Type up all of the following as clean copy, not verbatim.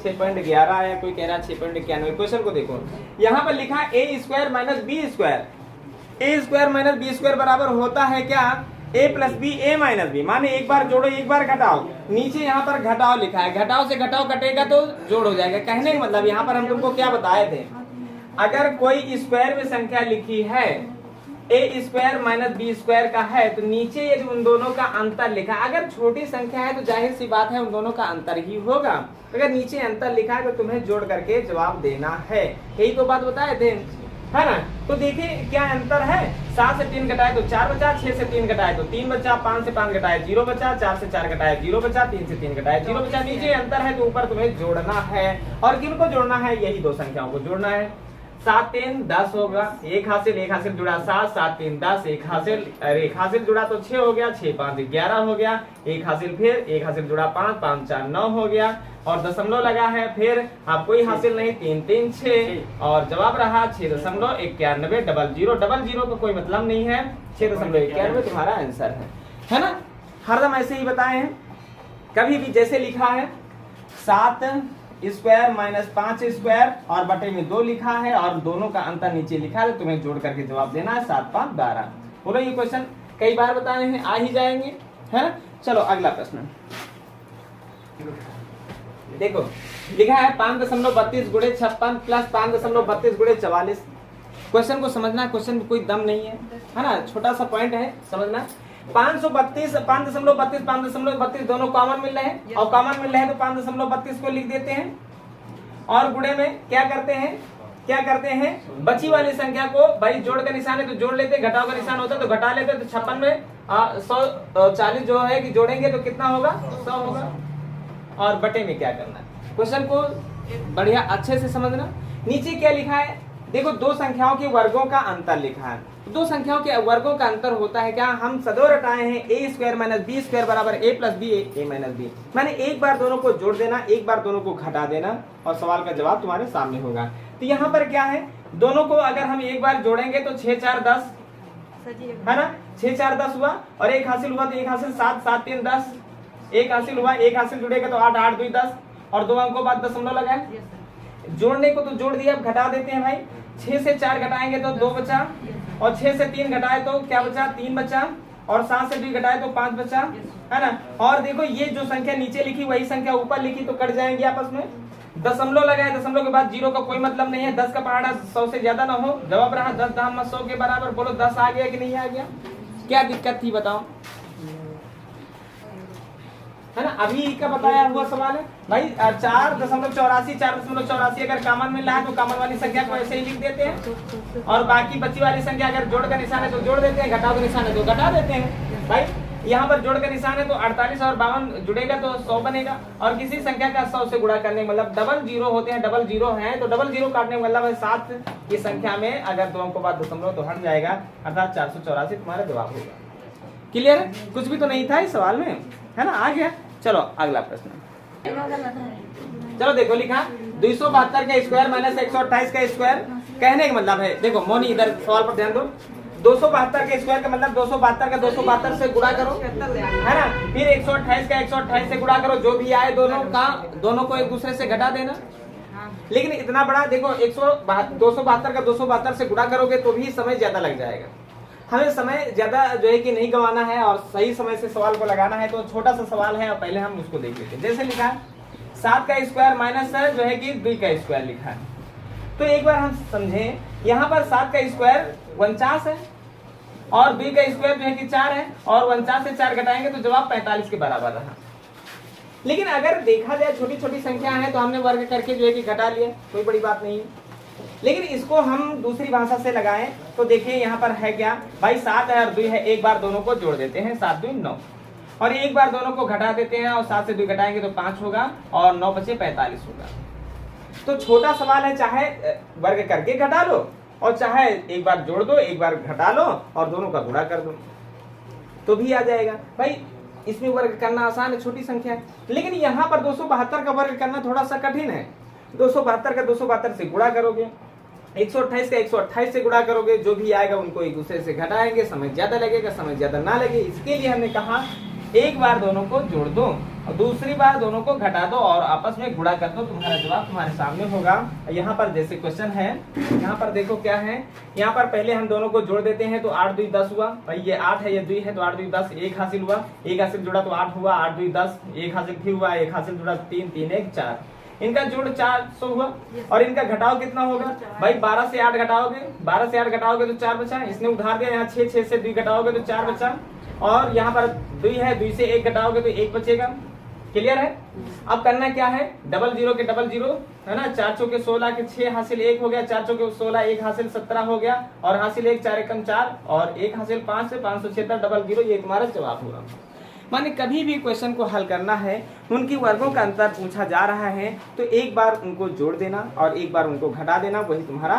6.11 आया, कोई कह रहा है 6.91। क्वेश्चन को देखो, यहाँ पर लिखा a square minus B square, A square minus B square बराबर होता है क्या, a plus B A minus B. माने एक बार जोड़ो एक बार घटाओ, नीचे यहाँ पर घटाओ लिखा है, घटाओ से घटाओ कटेगा तो जोड़ हो जाएगा। कहने का मतलब यहाँ पर हम तुमको क्या बताए थे, अगर कोई स्क्वायर में संख्या लिखी है a square minus B square का है तो नीचे यदि उन दोनों का अंतर लिखा, अगर छोटी संख्या है तो जाहिर सी बात है उन दोनों का अंतर ही होगा। अगर नीचे अंतर लिखा है तो तुम्हें जोड़ करके जवाब देना है, यही तो बात बताए थे, है ना। तो देखिए क्या अंतर है, 7 से 3 घटाए तो 4 बचा, 6 से 3 घटाए तो 3 बचा, 5 से 5 घटाए 0 बचा, 4 से 4 घटाए 0 बचा, 3 से 3 घटाए 0 बचा। नीचे अंतर है तो ऊपर तुम्हें जोड़ना है, और किनको जोड़ना है, यही दो संख्याओं को जोड़ना है। 7 3 10 होगा, एक हासिल जुड़ा 7, 7 3 10, एक हासिल जुड़ा तो 6 हो गया, 6 5 11 हो गया, एक हासिल जुड़ा 5, 5 4 9 हो गया, और दशमलव लगा है, फिर अब कोई हासिल नहीं, 3 3 6, और जवाब रहा 6.91। डबल जीरो का कोई मतलब नहीं है, 6.91 तुम्हारा आंसर है ना। हरदम ऐसे ही बताए हैं, कभी भी जैसे लिखा है 7 स्क्वायर माइनस 5 स्क्वायर और बटे में 2 लिखा है और दोनों का अंतर नीचे लिखा है, तो तुम्हें जोड़ करके जवाब देना है 7 5 12। बोलो ये क्वेश्चन कई बार बताए हैं, आ ही जाएंगे, है ना। चलो अगला प्रश्न देखो, लिखा है 5.32 गुणे 56 प्लस 5.32 गुणे 44। क्वेश्चन को समझना, क्वेश्चन में कोई दम नहीं है ना, छोटा सा पॉइंट है समझना। 5.32 दोनों कॉमन मिल रहे हैं, और कॉमन मिल रहे हैं तो 5.32 को लिख देते हैं, और गुणे में क्या करते हैं बची वाली संख्या को, भाई जोड़ का निशान है तो जोड़ लेते, घटाव का निशान होता है तो घटा लेते। तो 56 में 140 जो है कि जोड़ेंगे तो कितना होगा, 100 होगा। और बटे में क्या करना है, क्वेश्चन को बढ़िया अच्छे से समझना। नीचे क्या लिखा है देखो, दो संख्याओं के वर्गों का अंतर लिखा है। दो संख्याओं के वर्गों का अंतर होता है क्या, हम सदैव रटाए हैं ए स्क्वायर माइनस बी स्क्वायर बराबर ए plus B A minus B. मैंने एक बार दोनों को जोड़ देना, एक बार दोनों को घटा देना, और सवाल का जवाब तुम्हारे सामने होगा। तो यहाँ पर क्या है, दोनों को अगर हम एक बार जोड़ेंगे तो 6 4 10 है ना, 6 4 10 हुआ, और एक हासिल हुआ तो एक हासिल 7 7 3 10, एक हासिल हुआ, एक हासिल जुड़ेगा तो 8 8 2 10, और 2 अंकों बाद दशमलव लगाए। जोड़ने को तो जोड़ दिया, अब घटा देते हैं भाई। 6 से 4 घटाएंगे तो 2 बचा, और 6 से 3 घटाए तो क्या बचा, 3 बचा, और 7 से 2 घटाए तो 5 बचा, है ना। और देखो ये जो संख्या नीचे लिखी वही संख्या ऊपर लिखी तो कट जाएंगे आपस में। दशमलव लगाए, दशमलव के बाद 0 का कोई मतलब नहीं है, 10 का पहाड़ा 100 से ज्यादा ना हो। जवाब रहा 10 10 100 के बराबर। बोलो 10 आ गया कि नहीं आ गया, क्या दिक्कत थी बताओ, है ना। अभी का बताया हुआ सवाल है भाई। 4.84 अगर कॉमन मिल रहा है तो कॉमन वाली संख्या को ऐसे ही लिख देते हैं, और बाकी बची वाली संख्या अगर जोड़ का निशान है तो जोड़ देते हैं, घटाव का निशान है तो घटा देते हैं। भाई यहाँ पर जोड़ का निशान है तो 48 और 52 जुड़ेगा तो 100 बनेगा, और किसी संख्या का 100 से गुणा करने मतलब डबल जीरो होते हैं, डबल जीरो है तो डबल जीरो काटने का मतलब है 7 की संख्या में अगर 2 अंकों बाद दशमलव तो हट जाएगा, अर्थात 484 तुम्हारा जवाब होगा। क्लियर है, कुछ भी तो नहीं था इस सवाल में, है ना, आ गया। चलो अगला प्रश्न, चलो देखो लिखा 272 का स्क्वायर माइनस 128 का स्क्वायर। कहने का मतलब है, देखो मोनी इधर सवाल पर ध्यान दो, 272 के स्क्वायर का मतलब 272 का 272 से गुणा करो, है ना, फिर 128 का 128 से गुणा करो, जो भी आए दोनों को एक दूसरे से घटा देना। लेकिन इतना बड़ा देखो 272 का 272 से गुणा करोगे तो भी समय ज्यादा लग जाएगा। हमें समय ज्यादा जो है कि नहीं गंवाना है और सही समय से सवाल को लगाना है, तो छोटा सा सवाल है और पहले हम उसको देख लेते हैं। जैसे लिखा है 7 का स्क्वायर माइनस जो है कि 2 का स्क्वायर लिखा है, तो एक बार हम समझें, यहाँ पर 7 का स्क्वायर 49 है और 2 का स्क्वायर जो है कि 4 है, और 49 से 4 घटाएंगे तो जवाब 45 के बराबर रहा। लेकिन अगर देखा जाए छोटी छोटी संख्या है तो हमने वर्ग करके जो है कि घटा लिया, कोई बड़ी बात नहीं है। लेकिन इसको हम दूसरी भाषा से लगाएं तो देखिए यहाँ पर है क्या भाई, 7 है और 2 है, एक बार दोनों को जोड़ देते हैं, 7 2 9, और एक बार दोनों को घटा देते हैं, और 7 से 2 घटाएंगे तो 5 होगा, और 9 बचे 45 होगा। तो छोटा सवाल है, चाहे वर्ग करके घटा लो और चाहे एक बार जोड़ दो, एक बार घटा लो और दोनों का गुणा कर दो तो भी आ जाएगा। भाई इसमें वर्ग करना आसान है, छोटी संख्या है। लेकिन यहाँ पर 272 का वर्ग करना थोड़ा सा कठिन है। 272 का 272 से गुणा करोगे, 128 का 128 से गुणा करोगे, जो भी आएगा उनको एक दूसरे से घटाएंगे, समय ज्यादा लगेगा, समय ज्यादा ना लगे, इसके लिए हमने कहा एक बार दोनों को जोड़ दो और दूसरी बार दोनों को घटा दो और आपस में गुणा कर दो, तुम्हारा जवाब तुम्हारे सामने होगा। यहाँ पर जैसे क्वेश्चन है, यहाँ पर देखो क्या है, यहाँ पर पहले हम दोनों को जोड़ देते हैं तो 8 2 10 हुआ, भाई ये 8 है ये 2 है तो 8 2 10, 1 हासिल हुआ, 1 हासिल जुड़ा तो 8 हुआ, 8 2 10, 1 हासिल फिर हुआ, 1 हासिल जुड़ा 3 3 1 4, इनका जोड़ 400 हुआ। और इनका घटाव कितना होगा भाई, 12 से 8 घटाओगे, 12 से 8 घटाओगे तो 4 बचा, इसने उधार दिया, यहाँ 6 6 से 2 घटाओगे तो 4 बचा, और यहाँ पर 2 है, 2 से 1 घटाओगे तो 1 बचेगा। क्लियर है? अब करना क्या है, डबल जीरो के डबल जीरो है ना, 4 चौके 16 के 6 हासिल 1 हो गया, 4 चौके 16 1 हासिल 17 हो गया, और हासिल 1 4 एकम 4 और 1 हासिल 5 से 576 डबल जीरो, ये तुम्हारा जवाब होगा। माने कभी भी क्वेश्चन को हल करना है, उनकी वर्गों का अंतर पूछा जा रहा है तो एक बार उनको जोड़ देना और एक बार उनको घटा देना, वही तुम्हारा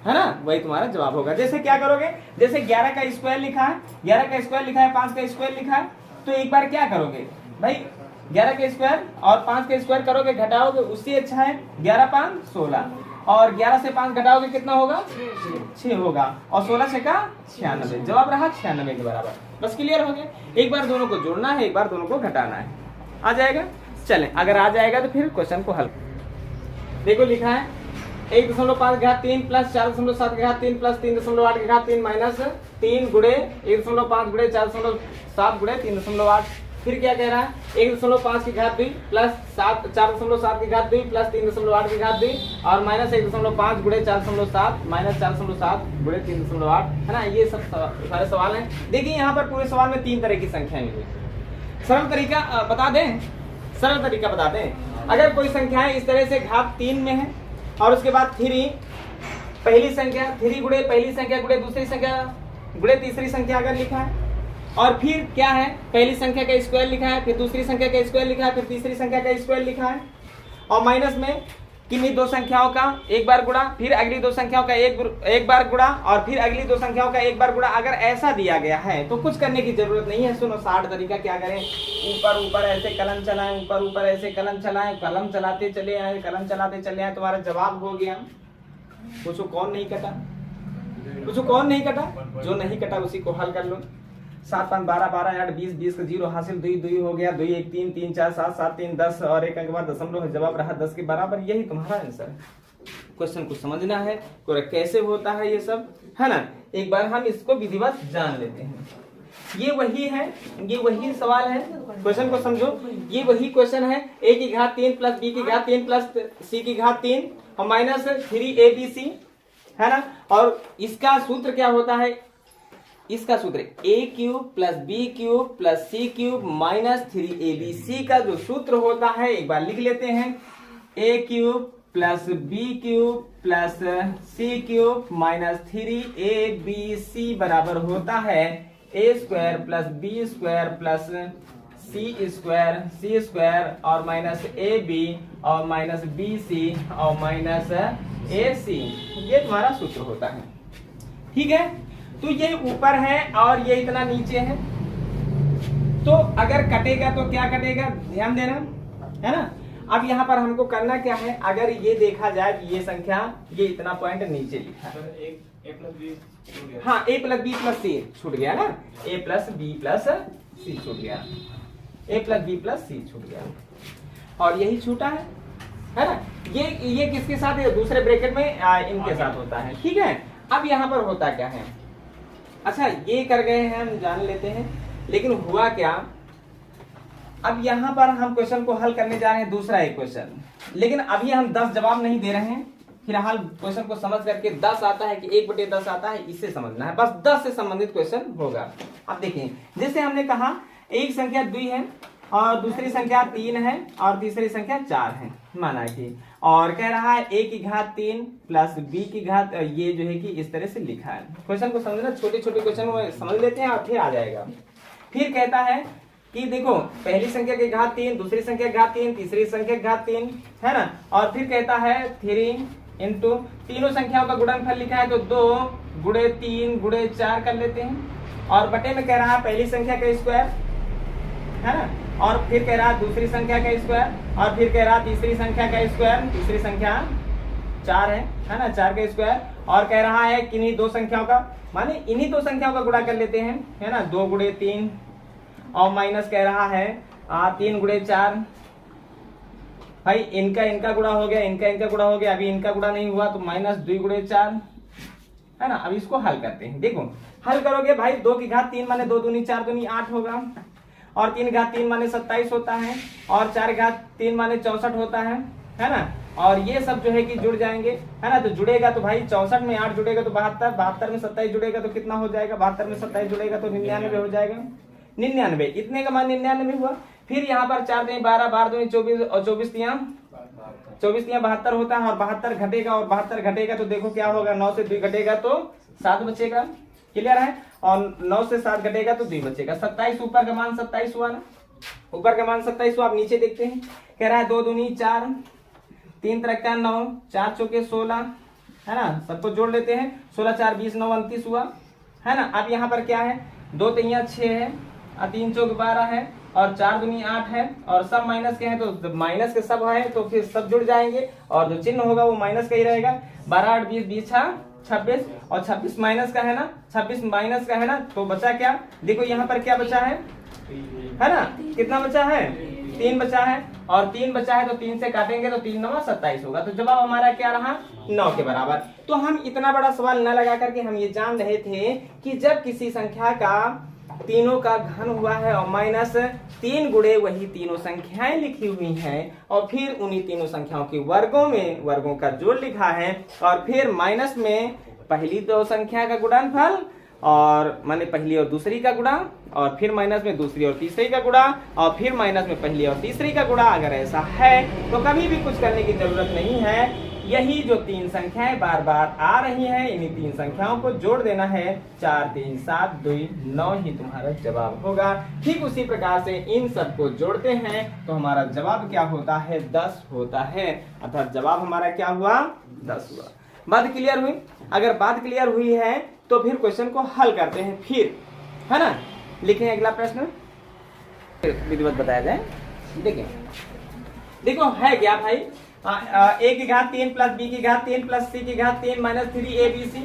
है ना, वही तुम्हारा जवाब होगा। जैसे क्या करोगे, जैसे 11 का स्क्वायर लिखा है, 11 का स्क्वायर लिखा है, 5 का स्क्वायर लिखा है, तो एक बार क्या करोगे भाई, 11 का स्क्वायर और 5 का स्क्वायर करोगे, घटाओगे, उससे अच्छा है 11 5 16, और 11 से 5 घटाओगे कितना होगा 6 होगा, और 16 से का 96, जवाब रहा 96 के बराबर। बस क्लियर हो गया। एक बार दोनों को जोड़ना है, एक बार दोनों को घटाना है, आ जाएगा। चलें, अगर आ जाएगा तो फिर क्वेश्चन को हल। देखो लिखा है 1.5 घात 3 प्लस 4.7 घात 3 प्लस 3.8 घात 3 माइनस 3 गुणे 1.5 गुणे 4.7 गुणे 3.8। फिर क्या कह रहा है, 1.5 की घात 2 प्लस 4.7 की घात 2 प्लस 3.8 की घात 2 और माइनस 1.5 गुणे 4.7 माइनस 4.7 गुणे 3.8, है ना। ये सब सारे सवाल हैं। देखिए यहाँ पर पूरे सवाल में 3 तरह की संख्या मिली। सरल तरीका बता दें, सरल तरीका बता दें। अगर कोई संख्याएं इस तरह से घात 3 में है और उसके बाद 3 पहली संख्या 3 गुणे पहली संख्या गुणे दूसरी संख्या गुणे तीसरी संख्या अगर लिखा है, और फिर क्या है, पहली संख्या का स्क्वायर लिखा है, फिर दूसरी संख्या का स्क्वायर लिखा है, फिर तीसरी संख्या का स्क्वायर लिखा है, और माइनस में किन्हीं 2 संख्याओं का एक बार गुणा, फिर अगली 2 संख्याओं का एक बार गुणा, और फिर अगली 2 संख्याओं का एक बार गुणा। अगर ऐसा दिया गया है तो कुछ करने की जरूरत नहीं है। सुनो 60 तरीका क्या करें, ऊपर ऊपर ऐसे कलम चलाएं, ऊपर ऊपर ऐसे कलम चलाएं, कलम चलाते चले आए, कलम चलाते चले आए, तुम्हारा जवाब हो गया। पूछो कौन नहीं कटा, पूछो कौन नहीं कटा, जो नहीं कटा उसी को हल कर लो। 7 5 12 12 8 20 20 का 0 हासिल 2 2 हो गया, 2 1 3 3 4 7 7 3 10 और एक अंक बाद दशमलव, जवाब रहा 10 के बराबर। यही तुम्हारा आंसर है। क्वेश्चन को समझना है कैसे होता है ये सब, है ना। एक बार हम इसको विधिवत जान लेते हैं। ये वही है, ये वही सवाल है। क्वेश्चन को समझो, ये वही क्वेश्चन है। a की घात 3 प्लस b की घात 3 प्लस c की घात 3 और माइनस 3abc, है ना। और इसका सूत्र क्या होता है, इसका सूत्र a cube plus b cube plus c cube minus 3abc का जो सूत्र होता है एक बार लिख लेते हैं। a cube plus b cube plus c cube minus 3abc बराबर होता है a square plus b square plus c square और माइनस ab और माइनस bc और माइनस ac। ये तुम्हारा सूत्र होता है, ठीक है। तो ये ऊपर है और ये इतना नीचे है, तो अगर कटेगा तो क्या कटेगा, ध्यान देना, है ना। अब यहाँ पर हमको करना क्या है, अगर ये देखा जाए कि ये संख्या ये इतना पॉइंट नीचे लिखा है, हाँ a प्लस बी प्लस सी छूट गया ना, a प्लस बी प्लस सी छूट गया, a प्लस बी प्लस सी छूट गया, और यही छूटा है ना। ये किसके साथ है, दूसरे ब्रैकेट में इनके साथ होता है, ठीक है। अब यहाँ पर होता क्या है, अच्छा ये कर गए हैं हम जान लेते हैं, लेकिन हुआ क्या। अब यहाँ पर हम क्वेश्चन को हल करने जा रहे हैं, दूसरा एक क्वेश्चन, लेकिन अभी हम 10 जवाब नहीं दे रहे हैं। फिलहाल क्वेश्चन को समझ करके 10 आता है कि 1/10 आता है, इससे समझना है, बस 10 से संबंधित क्वेश्चन होगा। अब देखिए, जैसे हमने कहा एक संख्या 2 है और दूसरी संख्या 3 है और तीसरी संख्या 4 है, माना कि, और कह रहा है a की घात 3 प्लस b की घात, ये जो है कि इस तरह से लिखा है। क्वेश्चन को समझना, छोटे छोटे क्वेश्चन को समझ लेते हैं और फिर आ जाएगा। फिर कहता है कि देखो पहली संख्या की घात 3, दूसरी संख्या की घात 3, तीसरी संख्या की घात 3, है ना। और फिर कहता है 3 इंटू तीनों संख्याओं का गुणनफल लिखा है तो 2 गुणे 3 गुणे 4 कर लेते हैं, और बटे में कह रहा है पहली संख्या का स्क्वायर, है ना, और फिर कह रहा है दूसरी संख्या का स्क्वायर, और फिर कह रहा है तीसरी संख्या का स्क्वायर, तीसरी संख्या 4 है ना, 4 का स्क्वायर, और कह रहा है किन्हीं 2 संख्याओं का, माने इन्हीं 2 संख्याओं का गुणा कर लेते हैं, है ना, 2 गुणे 3, और माइनस कह रहा है 3 गुणे 4 भाई, इनका गुणा हो गया, इनका गुणा हो गया, अभी इनका गुणा नहीं हुआ तो -2 गुणे 4 है ना। अब इसको हल करते हैं, देखो हल करोगे भाई 2 की घात 3 माने 2 दूनी 4 दूनी 8 होगा, और 3 घात 3 माने 27 होता है, और 4 घात 3 माने 64 होता है ना। और ये सब जो है कि जुड़ जाएंगे, है ना। तो जुड़ेगा तो भाई 64 में 8 जुड़ेगा तो 72, 72 में 27 जुड़ेगा तो कितना हो जाएगा, 72 में 27 जुड़ेगा तो 99 हो जाएगा। 99, इतने का मान 99 हुआ। फिर यहाँ पर 4 दूनी 12, 12 दूनी 24 और 24 तियां 72 होता है, और 72 घटेगा, और 72 घटेगा तो देखो क्या होगा, 9 से 2 घटेगा तो 7 बचेगा, क्लियर है। और 9 से 7 घटेगा तो 2 बचेगा। 27 ऊपर का मान 27 हुआ ना, ऊपर का मान 27 हुआ। आप नीचे देखते हैं, कह रहा है 2 दूनी 4, 3 त्रिका 9, 4 चौके 16, है ना। सबको जोड़ लेते हैं, 16 4 20, 9 29 हुआ, है ना। अब यहाँ पर क्या है, 2 तियां 6 है, 3 चौक 12 है, और 4 दूनी 8 है, और सब माइनस के हैं तो माइनस के सब है तो फिर सब जुड़ जाएंगे, और जो चिन्ह होगा वो माइनस का ही रहेगा। 12 8 20 20 26, और 26 माइनस का है ना, 26 माइनस का है ना, तो बचा क्या, देखो यहाँ पर क्या बचा है ना, कितना बचा है, 3 बचा है, और 3 बचा है तो 3 से काटेंगे तो 3 9 27 होगा। तो जवाब हमारा क्या रहा, 9 के बराबर। तो हम इतना बड़ा सवाल न लगा करके हम ये जान रहे थे कि जब किसी संख्या का तीनों का घन हुआ है और -3 गुणे वही तीनों संख्याएं लिखी हुई हैं, और फिर उन्हीं तीनों संख्याओं के वर्गों में वर्गों का जोड़ लिखा है, और फिर माइनस में पहली 2 संख्या का गुणनफल, और माने पहली और दूसरी का गुणा, और फिर माइनस में दूसरी और तीसरी का गुणा, और फिर माइनस में पहली और तीसरी का गुणा। अगर ऐसा है तो कभी भी कुछ करने की जरूरत नहीं है। यही जो 3 संख्याएं बार बार आ रही हैं, इन्हीं 3 संख्याओं को जोड़ देना है। 4 3 7 2 9 ही तुम्हारा जवाब होगा। ठीक उसी प्रकार से इन सबको जोड़ते हैं तो हमारा जवाब क्या होता है, 10 होता है। अर्थात जवाब हमारा क्या हुआ, 10 हुआ। बात क्लियर हुई? अगर बात क्लियर हुई है तो फिर क्वेश्चन को हल करते हैं, फिर है ना। लिखें अगला प्रश्न, विधिवत बताया जाए। देखिए देखो है क्या भाई, a की घात 3 प्लस b की घात 3 प्लस c की घात 3 माइनस 3abc,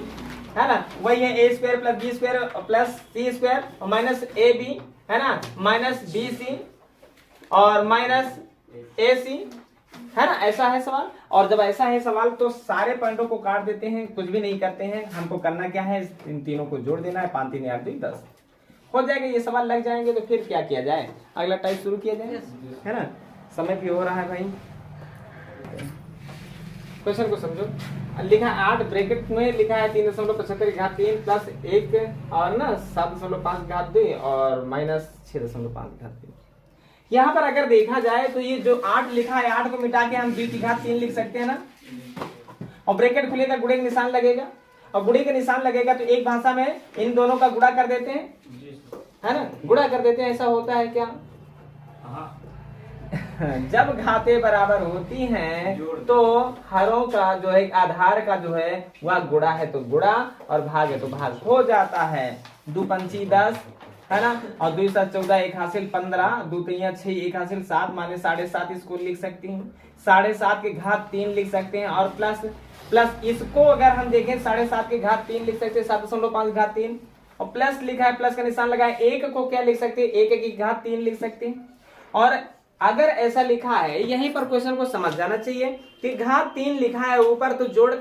है ना। वही है a square plus b square plus c square minus ab, है ना, माइनस bc और माइनस ac, है ना। ऐसा है सवाल। और जब ऐसा है सवाल तो सारे पॉइंटों को काट देते हैं, कुछ भी नहीं करते हैं। हमको करना क्या है, इन तीनों को जोड़ देना है। 5 3 8 2 10 हो जाएगा। ये सवाल लग जाएंगे तो फिर क्या किया जाए, अगला टाइप शुरू किया जाए, है ना। समय भी हो रहा है भाई, क्वेश्चन को समझो। लिखा 8 ब्रैकेट में लिखा है 3.75 की घात 3 प्लस 1 और ना 7.5 घात 2 और माइनस 6.5 घात 2। यहाँ पर अगर देखा जाए तो ये जो 8 लिखा है, 8 को मिटा के हम 2 की घात 3 लिख सकते हैं ना, और ब्रैकेट खुलेगा, गुणे का निशान लगेगा, और गुणे का निशान लगेगा तो एक भाषा में इन दोनों का गुणा कर देते हैं, है ना, गुणा कर देते हैं। ऐसा होता है क्या? जब घातें बराबर होती हैं तो हरों का जो है आधार का जो है वह गुणा है तो गुणा, और भाग है तो भाग हो जाता है। 2 पंची 10, है ना, और 2 7 14, 1 हासिल 15, 2 3 6, 1 हासिल 7 माने 7.5 इसको लिख सकती हैं। 7.5 की घात 3 लिख सकते हैं, और प्लस इसको अगर हम देखें 7.5 की घात 3 लिख सकते हैं, 7.5 घात 3, और प्लस लिखा है, प्लस का निशान लगा है। 1 को क्या लिख सकते हैं, 1 की घात 3 लिख सकते हैं। और अगर ऐसा लिखा है, यहीं पर क्वेश्चन को समझ जाना चाहिए कि घात 3 लिखा है ऊपर, तो जोड़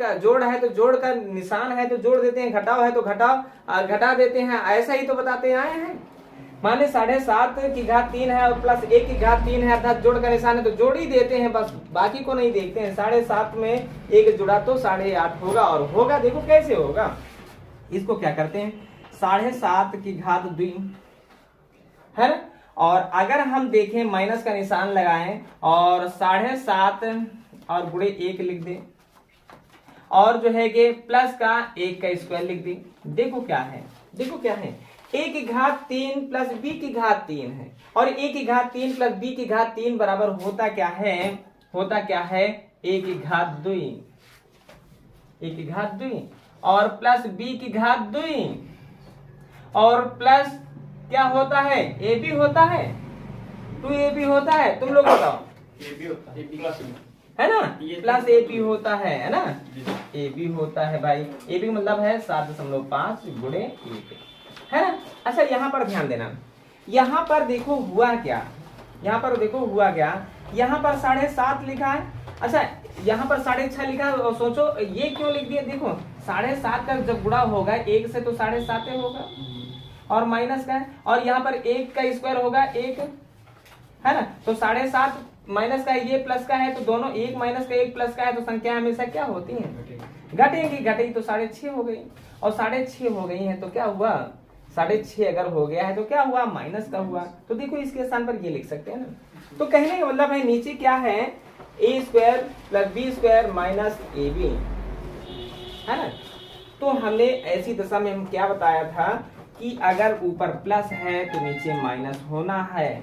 है तो जोड़ का निशान है तो जोड़ देते हैं, घटाव है तो घटा देते हैं। ऐसा ही तो बताते आए हैं। माने 7.5 की घात 3 है और प्लस 1 की घात 3 है, अर्थात जोड़ का निशान है तो जोड़ ही देते हैं, बस बाकी को नहीं देखते हैं। 7.5 में 1 जुड़ा तो 8.5 होगा, और होगा देखो कैसे होगा। इसको क्या करते हैं, 7.5 की घात 2, है ना, और अगर हम देखें माइनस का निशान लगाएं और 7.5 और गुणे 1 लिख दें, और जो है कि प्लस का 1 का स्क्वायर लिख दें। देखो क्या है, a की घात 3 प्लस b की घात 3 है, और a की घात 3 प्लस b की घात 3 बराबर होता क्या है, a की घात 2 और प्लस b की घात 2, और प्लस क्या होता है, ab होता है, 2ab होता है। तुम लोग बताओ, है ना, प्लस ab होता है ना, ab होता है भाई। ab मतलब है 7.5 गुणे 1, है ना। अच्छा यहाँ पर ध्यान देना, यहाँ पर देखो हुआ क्या, यहाँ पर देखो हुआ क्या, यहाँ पर 7.5 लिखा है, अच्छा यहाँ पर 6.5 लिखा है, और सोचो ये क्यों लिख दिया, देखो 7.5 का जब गुणा होगा 1 से तो 7.5 होगा, और माइनस का है, और यहाँ पर 1 का स्क्वायर होगा 1 है ना, तो 7.5 माइनस का है, ये प्लस का है, तो दोनों 1 माइनस का 1 प्लस का है, तो संख्या हमेशा क्या होती है, घटेगी, घटेगी, तो 6.5 हो गई, और 6.5 हो गई है तो क्या हुआ, 6.5 अगर हो गया है तो क्या हुआ, माइनस का हुआ, तो देखो इसके स्थान पर ये लिख सकते हैं ना। तो कहने का मतलब है नीचे क्या है, a square plus b square minus a b, है ना। तो हमने ऐसी दशा में हम क्या बताया था कि अगर ऊपर प्लस है तो नीचे माइनस होना है,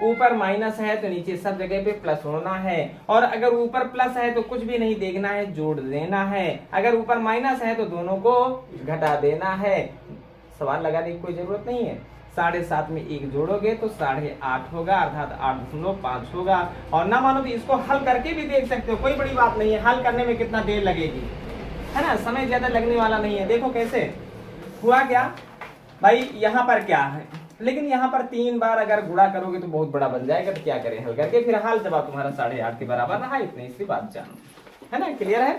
ऊपर माइनस है तो नीचे सब जगह पे प्लस होना है, और अगर ऊपर प्लस है तो कुछ भी नहीं देखना है, जोड़ देना है, अगर ऊपर माइनस है तो दोनों को घटा देना है, सवाल लगाने की कोई जरूरत नहीं है। 7.5 में 1 जोड़ोगे तो 8.5 होगा, अर्थात 8.5 होगा, और ना मानो तो इसको हल करके भी देख सकते हो, कोई बड़ी बात नहीं है, हल करने में कितना देर लगेगी, है ना, समय ज्यादा लगने वाला नहीं है। देखो कैसे हुआ क्या भाई, यहाँ पर क्या है, लेकिन यहाँ पर 3 बार अगर गुणा करोगे तो बहुत बड़ा बन जाएगा, तो क्या करें हल करके, फिर हाल जवाब तुम्हारा 8.5 के बराबर रहा, इतनी सी बात जानो, है ना, क्लियर है,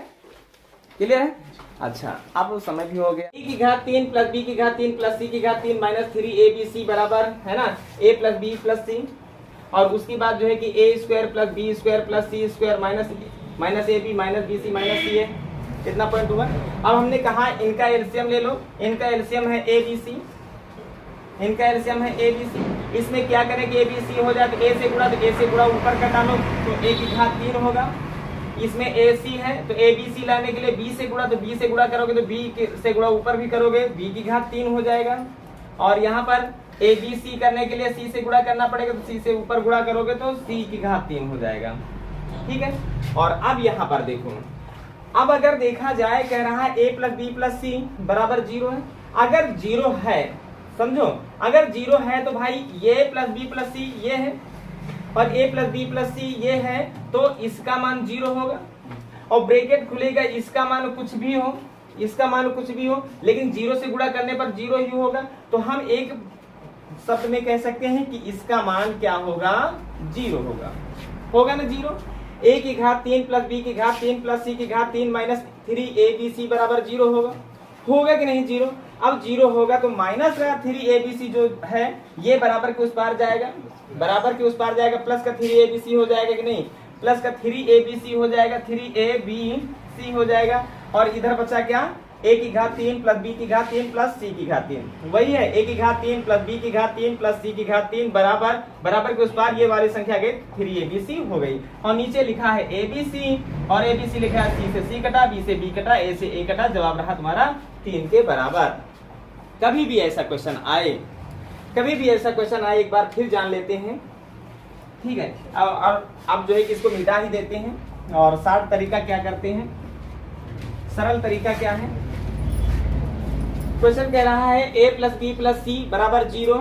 क्लियर है। अच्छा अब समय भी हो गया, e की घात 3 प्लस b की घात 3 प्लस c की घात 3 माइनस 3abc बराबर, है ना, a plus b plus c, और उसके बाद जो है कि a square plus b square plus c square minus ab minus bc minus c है, कितना पॉइंट हुआ। अब हमने कहा इनका एलसीएम ले लो, इनका एलसीएम है abc, इनका एलसीएम है abc, इसमें क्या करेंगे, abc हो जाए तो a से गुणा, तो a से गुणा ऊपर का डालो तो a की घात 3 होगा, इसमें AC है तो ABC लाने के लिए B से गुणा, तो B से गुणा करोगे तो B से गुणा ऊपर भी करोगे, B की घात 3 हो जाएगा, और यहाँ पर ABC करने के लिए C से गुणा करना पड़ेगा, तो C से ऊपर गुणा करोगे तो C की घात 3 हो जाएगा, ठीक है। और अब यहाँ पर देखो, अब अगर देखा जाए कह रहा है A plus B plus C बराबर 0 है, अगर 0 है, समझो अगर 0 है तो भाई ये प्लस बी प्लस सी ये है, और a प्लस बी प्लस सी ये है, तो इसका मान 0 होगा, और ब्रैकेट खुलेगा, इसका मान कुछ भी हो, इसका मान कुछ भी हो, लेकिन 0 से गुणा करने पर 0 ही होगा, तो हम एक शब्द में कह सकते हैं कि इसका मान क्या होगा, 0 होगा, होगा ना 0। a की घात 3 प्लस b की घात 3 प्लस c की घात 3 माइनस 3abc बराबर 0 होगा, होगा कि नहीं 0। अब 0 होगा तो माइनस का 3abc जो है ये बराबर के उस पार जाएगा, बराबर के उस पार जाएगा, प्लस का 3abc हो जाएगा कि नहीं, प्लस का 3abc हो जाएगा, 3abc हो जाएगा, और इधर बचा क्या, a की घात 3 प्लस b की घात 3 प्लस c की घात 3, वही है a की घात 3 प्लस b की घात 3 प्लस c की घात 3 बराबर, बराबर के उस पार ये वाली संख्या गई 3abc हो गई, और नीचे लिखा है abc, और abc लिखा है c से c कटा, b से b कटा, a से a कटा, जवाब रहा तुम्हारा 3 के बराबर। कभी भी ऐसा क्वेश्चन आए, कभी भी ऐसा क्वेश्चन आए, एक बार फिर जान लेते हैं, ठीक है। और अब जो है कि इसको मिटा ही देते हैं, और शॉर्ट तरीका क्या करते हैं, सरल तरीका क्या है, क्वेश्चन कह रहा है a plus B plus C बराबर 0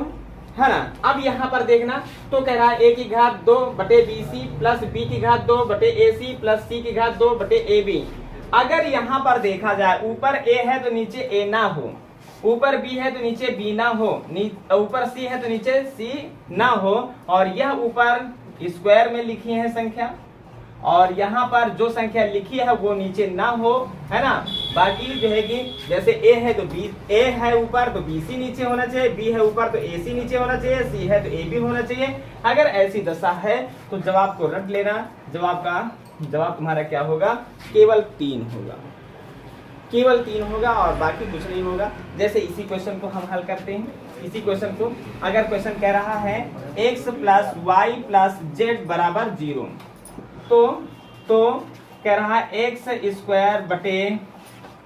है ना। अब यहाँ पर देखना, तो कह रहा है a की घात 2 बटे बी सी प्लस b की घात 2 बटे ए सी प्लस c की घात 2 बटे ए बी। अगर यहाँ पर देखा जाए ऊपर a है तो नीचे a ना हो, ऊपर b है तो नीचे b ना हो, ऊपर c है तो नीचे c ना हो, और यह ऊपर स्क्वायर में लिखी है संख्या, और यहाँ पर जो संख्या लिखी है वो नीचे ना हो, है ना। बाकी जो है कि जैसे a है तो a है ऊपर तो bc नीचे होना चाहिए, b है ऊपर तो ac नीचे होना चाहिए, c है तो ab होना चाहिए। अगर ऐसी दशा है तो जवाब को रट लेना, जवाब तुम्हारा क्या होगा, केवल 3 होगा, केवल 3 होगा, और बाकी कुछ नहीं होगा। जैसे इसी क्वेश्चन को हम हल करते हैं, इसी क्वेश्चन को, अगर क्वेश्चन कह रहा है x plus Y plus Z बराबर 0, तो कह रहा है एक्स स्क्वायर बटे,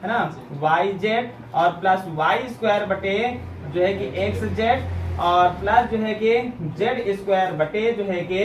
है ना, वाई जेड, और प्लस वाई स्क्वायर बटे जो है कि एक्स जेड, और प्लस जो है कि जेड स्क्वायर बटे जो है कि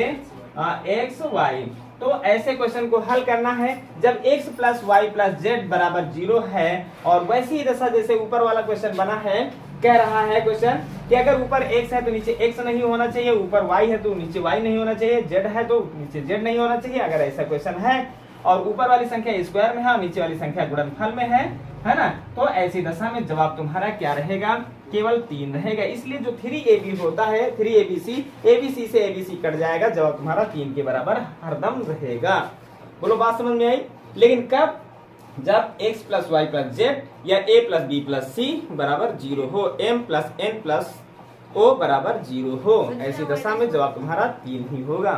एक्स वाई। तो ऐसे क्वेश्चन को हल करना है जब x plus Y plus Z बराबर 0 है, और वैसी ही दशा जैसे ऊपर वाला क्वेश्चन बना है, कह रहा है क्वेश्चन कि अगर ऊपर x है तो नीचे x नहीं होना चाहिए, ऊपर y है तो नीचे y नहीं होना चाहिए, z है तो नीचे z नहीं होना चाहिए। अगर ऐसा क्वेश्चन है और ऊपर वाली संख्या स्क्वायर में है और नीचे वाली संख्या गुणनफल में है ना। तो ऐसी दशा में जवाब तुम्हारा क्या रहेगा, केवल 3 रहेगा। इसलिए जो 3ab होता है 3abc, abc से abc कट जाएगा, जवाब तुम्हारा 3 के बराबर हरदम रहेगा। बोलो बात समझ में आई। लेकिन कब, जब x plus Y plus Z या a plus B plus C बराबर 0 हो, m plus n plus o बराबर 0 हो, ऐसी दशा में जवाब तुम्हारा 3 ही होगा।